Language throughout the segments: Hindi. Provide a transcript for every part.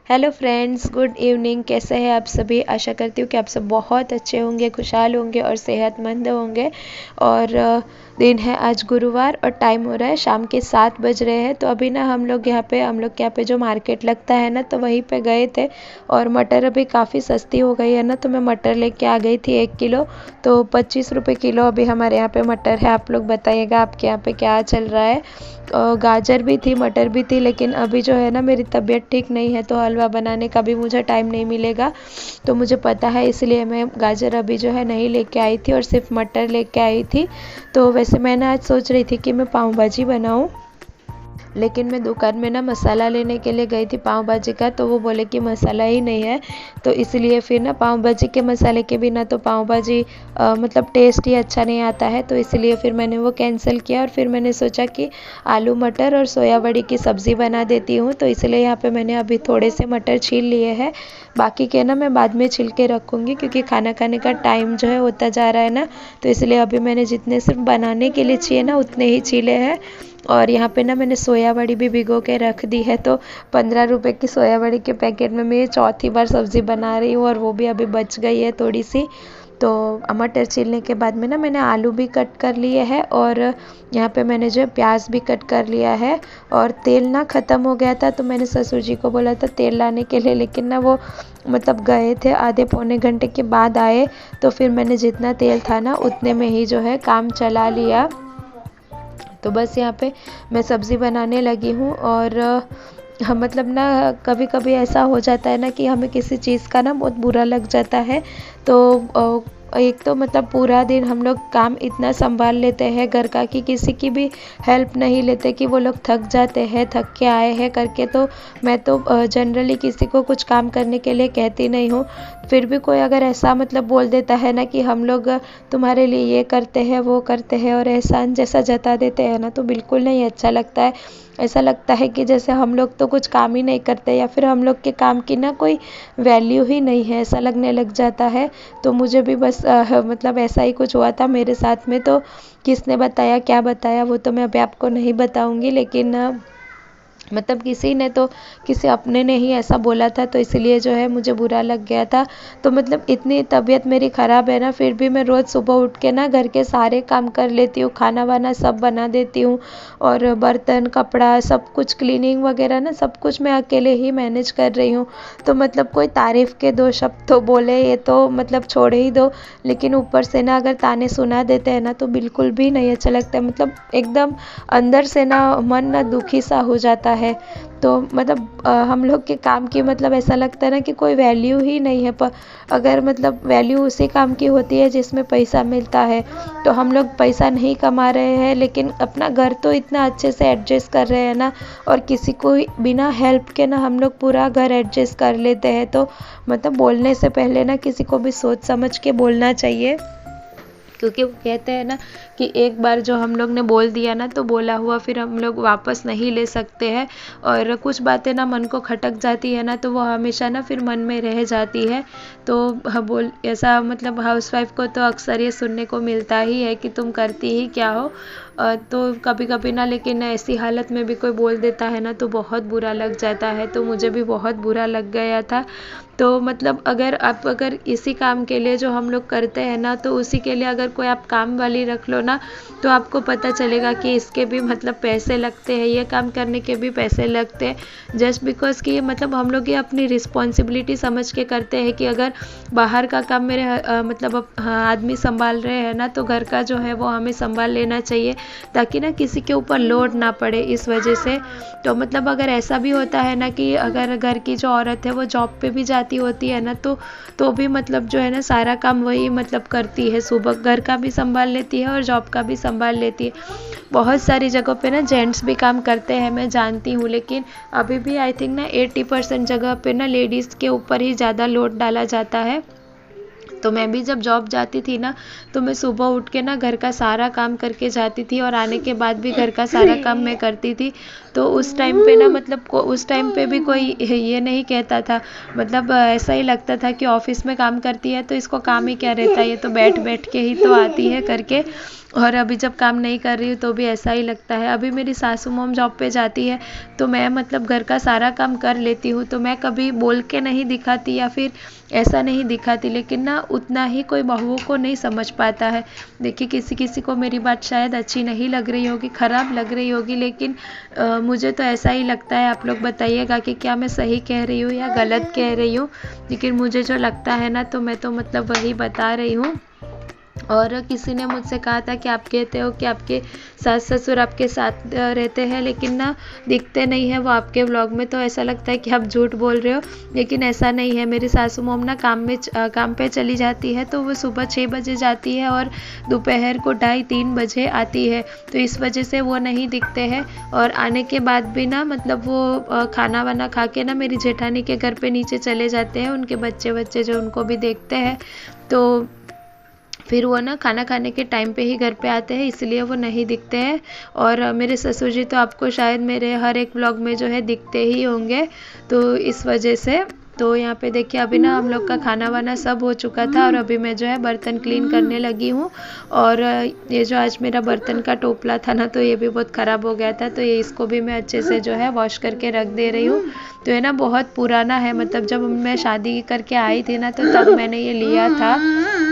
Hello friends, good evening. कैसे हैं आप सभी? आशा करती हूँ कि आप सब बहुत अच्छे होंगे, खुशहाल होंगे और सेहतमंद होंगे। और दिन है आज गुरुवार और टाइम हो रहा है शाम के 7 बज रहे हैं। तो अभी ना हम लोग के यहाँ पे जो मार्केट लगता है ना, तो वहीं पे गए थे। और मटर अभी काफ़ी सस्ती हो गई है ना, तो मैं मटर लेके आ गई थी 1 किलो। तो 25 रुपये किलो अभी हमारे यहाँ पे मटर है। आप लोग बताइएगा आपके यहाँ पे क्या चल रहा है। गाजर भी थी, मटर भी थी, लेकिन अभी जो है ना मेरी तबीयत ठीक नहीं है, तो हलवा बनाने का भी मुझे टाइम नहीं मिलेगा। तो मुझे पता है, इसलिए मैं गाजर अभी जो है नहीं लेके आई थी और सिर्फ मटर लेके आई थी। तो वैसे मैं ना आज सोच रही थी कि मैं पाव भाजी बनाऊं, लेकिन मैं दुकान में ना मसाला लेने के लिए गई थी पाव भाजी का, तो वो बोले कि मसाला ही नहीं है। तो इसलिए फिर ना पाव भाजी के मसाले के बिना तो पाव भाजी मतलब टेस्ट ही अच्छा नहीं आता है। तो इसलिए फिर मैंने वो कैंसिल किया और फिर मैंने सोचा कि आलू मटर और सोया बड़ी की सब्ज़ी बना देती हूँ। तो इसलिए यहाँ पे मैंने अभी थोड़े से मटर छील लिए हैं। बाकी के ना मैं बाद में छिल के रखूँगी, क्योंकि खाना खाने का टाइम जो है होता जा रहा है ना। तो इसलिए अभी मैंने जितने सिर्फ बनाने के लिए चाहिए ना उतने ही छीले हैं। और यहाँ पे ना मैंने सोया बड़ी भी भिगो के रख दी है। तो 15 रुपए की सोया बड़ी के पैकेट में मैं ये चौथी बार सब्ज़ी बना रही हूँ, और वो भी अभी बच गई है थोड़ी सी। तो मटर छीलने के बाद में ना मैंने आलू भी कट कर लिए हैं, और यहाँ पे मैंने जो है प्याज भी कट कर लिया है। और तेल ना ख़त्म हो गया था, तो मैंने ससुर जी को बोला था तेल लाने के लिए, लेकिन ना वो मतलब गए थे, आधे पौने घंटे के बाद आए। तो फिर मैंने जितना तेल था ना उतने में ही जो है काम चला लिया। तो बस यहाँ पे मैं सब्ज़ी बनाने लगी हूँ। और हम मतलब ना कभी कभी ऐसा हो जाता है ना कि हमें किसी चीज़ का ना बहुत बुरा लग जाता है। तो एक तो मतलब पूरा दिन हम लोग काम इतना संभाल लेते हैं घर का कि किसी की भी हेल्प नहीं लेते, कि वो लोग थक जाते हैं, थक के आए हैं करके। तो मैं तो जनरली किसी को कुछ काम करने के लिए कहती नहीं हूँ। फिर भी कोई अगर ऐसा मतलब बोल देता है ना कि हम लोग तुम्हारे लिए ये करते हैं वो करते हैं, और एहसान जैसा जता देते हैं ना, तो बिल्कुल नहीं अच्छा लगता है। ऐसा लगता है कि जैसे हम लोग तो कुछ काम ही नहीं करते, या फिर हम लोग के काम की ना कोई वैल्यू ही नहीं है, ऐसा लगने लग जाता है। तो मुझे भी बस मतलब ऐसा ही कुछ हुआ था मेरे साथ में। तो किसने बताया, क्या बताया, वो तो मैं अभी आपको नहीं बताऊंगी, लेकिन मतलब किसी ने तो किसी अपने ने ही ऐसा बोला था, तो इसलिए जो है मुझे बुरा लग गया था। तो मतलब इतनी तबीयत मेरी ख़राब है ना, फिर भी मैं रोज़ सुबह उठ के ना घर के सारे काम कर लेती हूँ, खाना वाना सब बना देती हूँ। और बर्तन कपड़ा सब कुछ क्लीनिंग वगैरह ना सब कुछ मैं अकेले ही मैनेज कर रही हूँ। तो मतलब कोई तारीफ़ के दो शब्द तो बोले, ये तो मतलब छोड़ ही दो। लेकिन ऊपर से ना अगर ताने सुना देते हैं ना, तो बिल्कुल भी नहीं अच्छा लगता है। मतलब एकदम अंदर से ना मन ना दुखी सा हो जाता है। तो मतलब हम लोग के काम की मतलब ऐसा लगता है ना कि कोई वैल्यू ही नहीं है। पर अगर मतलब वैल्यू उसी काम की होती है जिसमें पैसा मिलता है। तो हम लोग पैसा नहीं कमा रहे हैं, लेकिन अपना घर तो इतना अच्छे से एडजस्ट कर रहे हैं ना। और किसी को बिना हेल्प के ना हम लोग पूरा घर एडजस्ट कर लेते हैं। तो मतलब बोलने से पहले ना किसी को भी सोच समझ के बोलना चाहिए, क्योंकि वो कहते हैं ना कि एक बार जो हम लोग ने बोल दिया ना, तो बोला हुआ फिर हम लोग वापस नहीं ले सकते हैं। और कुछ बातें ना मन को खटक जाती है ना, तो वो हमेशा ना फिर मन में रह जाती है। तो बोल ऐसा मतलब हाउसवाइफ को तो अक्सर ये सुनने को मिलता ही है कि तुम करती ही क्या हो। तो कभी कभी ना, लेकिन ऐसी हालत में भी कोई बोल देता है ना, तो बहुत बुरा लग जाता है। तो मुझे भी बहुत बुरा लग गया था। तो मतलब अगर इसी काम के लिए जो हम लोग करते हैं ना, तो उसी के लिए अगर कोई आप काम वाली रख लो ना, तो आपको पता चलेगा कि इसके भी मतलब पैसे लगते हैं, ये काम करने के भी पैसे लगते हैं। जस्ट बिकॉज कि मतलब हम लोग ये अपनी रिस्पॉन्सिबिलिटी समझ के करते हैं कि अगर बाहर का काम मेरे मतलब आदमी संभाल रहे हैं ना, तो घर का जो है वो हमें संभाल लेना चाहिए, ताकि ना किसी के ऊपर लोड ना पड़े इस वजह से। तो मतलब अगर ऐसा भी होता है ना कि अगर घर की जो औरत है वो जॉब पे भी जाती होती है ना, तो भी मतलब जो है ना सारा काम वही मतलब करती है, सुबह घर का भी संभाल लेती है और जॉब का भी संभाल लेती है। बहुत सारी जगहों पे ना जेंट्स भी काम करते हैं, मैं जानती हूँ, लेकिन अभी भी आई थिंक ना 80% जगह पे ना लेडीज़ के ऊपर ही ज़्यादा लोड डाला जाता है। तो मैं भी जब जॉब जाती थी ना, तो मैं सुबह उठ के ना घर का सारा काम करके जाती थी, और आने के बाद भी घर का सारा काम मैं करती थी। तो उस टाइम पे ना मतलब उस टाइम पे भी कोई ये नहीं कहता था। मतलब ऐसा ही लगता था कि ऑफिस में काम करती है तो इसको काम ही क्या रहता है, ये तो बैठ बैठ के ही तो आती है करके। और अभी जब काम नहीं कर रही हूँ तो भी ऐसा ही लगता है। अभी मेरी सासू मॉम जॉब पे जाती है तो मैं मतलब घर का सारा काम कर लेती हूँ, तो मैं कभी बोल के नहीं दिखाती या फिर ऐसा नहीं दिखाती, लेकिन ना उतना ही कोई बहुओं को नहीं समझ पाता है। देखिए किसी किसी को मेरी बात शायद अच्छी नहीं लग रही होगी, ख़राब लग रही होगी, लेकिन मुझे तो ऐसा ही लगता है। आप लोग बताइएगा कि क्या मैं सही कह रही हूँ या गलत कह रही हूँ, लेकिन मुझे जो लगता है ना तो मैं तो मतलब वही बता रही हूँ। और किसी ने मुझसे कहा था कि आप कहते हो कि आपके सास ससुर आपके साथ रहते हैं लेकिन ना दिखते नहीं है वो आपके व्लॉग में, तो ऐसा लगता है कि आप झूठ बोल रहे हो, लेकिन ऐसा नहीं है। मेरी सासू मोम ना काम पे चली जाती है, तो वो सुबह 6 बजे जाती है और दोपहर को 2:30-3 बजे आती है, तो इस वजह से वो नहीं दिखते हैं। और आने के बाद भी ना मतलब वो खाना वाना खा के ना मेरी जेठानी के घर पे नीचे चले जाते हैं, उनके बच्चे जो उनको भी देखते हैं, तो फिर वो ना खाना खाने के टाइम पे ही घर पे आते हैं, इसलिए वो नहीं दिखते हैं। और मेरे ससुर जी तो आपको शायद मेरे हर एक व्लॉग में जो है दिखते ही होंगे, तो इस वजह से। तो यहाँ पे देखिए अभी ना हम लोग का खाना वाना सब हो चुका था और अभी मैं जो है बर्तन क्लीन करने लगी हूँ। और ये जो आज मेरा बर्तन का टोपला था ना, तो ये भी बहुत ख़राब हो गया था, तो ये इसको भी मैं अच्छे से जो है वॉश करके रख दे रही हूँ। तो ये ना बहुत पुराना है, मतलब जब मैं शादी करके आई थी ना तो तब मैंने ये लिया था,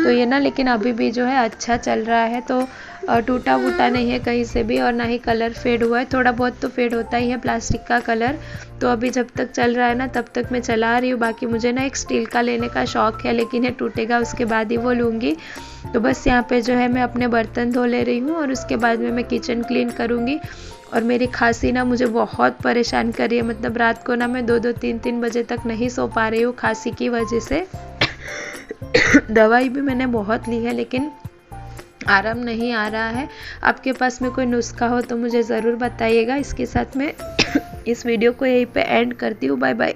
तो ये ना लेकिन अभी भी जो है अच्छा चल रहा है, तो टूटा वूटा नहीं है कहीं से भी, और ना ही कलर फेड हुआ है। थोड़ा बहुत तो फेड होता ही है प्लास्टिक का कलर, तो अभी जब तक चल रहा है ना तब तक मैं चला रही हूँ। बाकी मुझे ना एक स्टील का लेने का शौक है, लेकिन ये टूटेगा उसके बाद ही वो लूँगी। तो बस यहाँ पे जो है मैं अपने बर्तन धो ले रही हूँ और उसके बाद में मैं किचन क्लीन करूँगी। और मेरी खांसी ना मुझे बहुत परेशान कर रही है, मतलब रात को ना मैं 2-2 3-3 बजे तक नहीं सो पा रही हूँ खांसी की वजह से। दवाई भी मैंने बहुत ली है लेकिन आराम नहीं आ रहा है। आपके पास में कोई नुस्खा हो तो मुझे ज़रूर बताइएगा। इसके साथ मैं इस वीडियो को यहीं पे एंड करती हूँ। Bye bye.